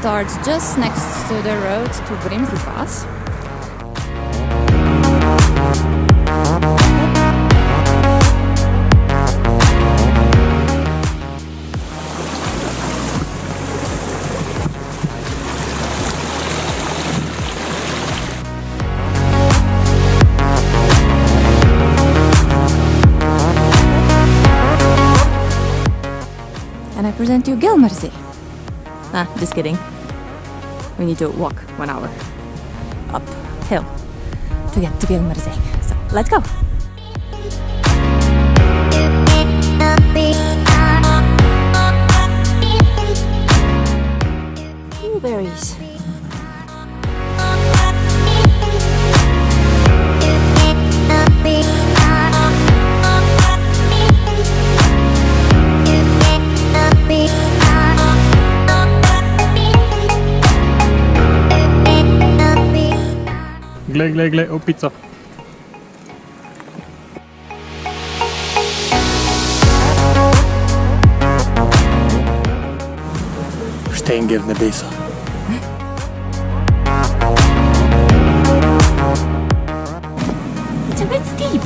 starts just next to the road to Grimselbahn. And I present you Gelmersee. Just kidding. We need to walk 1 hour uphill to get to Gelmersee. So let's go. Blueberries. Glej, opica. Stenge v nebesa. It's a bit steep.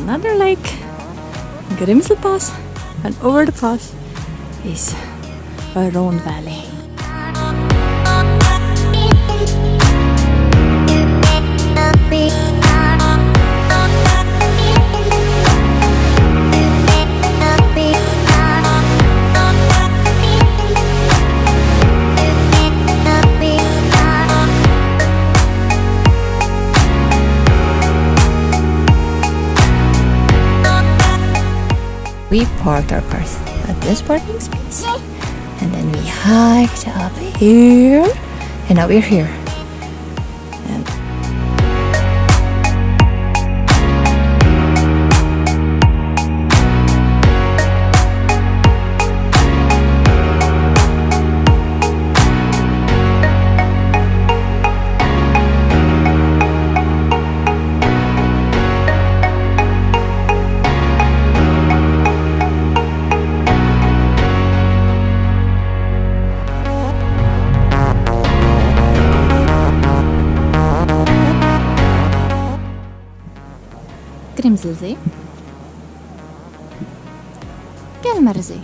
Another lake, Grimselbahn, and over the pass is a Rhone Valley. We parked our cars at this parking space, and then we hiked up here, and now we're here. And Grimselsee, Gelmersee.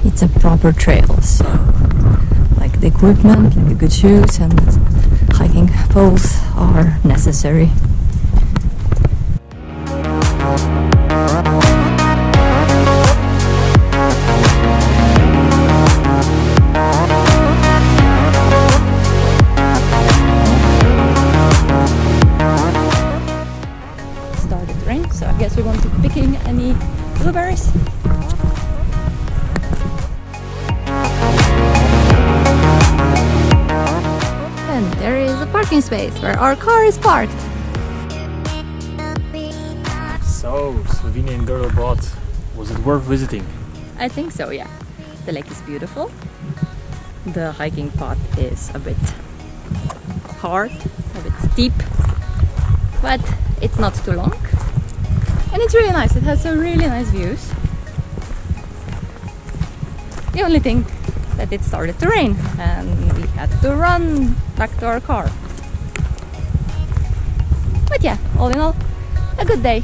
It's a proper trail, so like the equipment, like the good shoes and hiking poles are necessary. Started to rain, so I guess we won't be picking any blueberries. And there is a parking space where our car is parked. So, Slovenian girl bought. Was it worth visiting? I think so, yeah. The lake is beautiful. The hiking path is a bit hard, a bit steep, but It's not too long. And it's really nice. It has some really nice views. The only thing that it started to rain and we had to run back to our car. But yeah, all in all, a good day.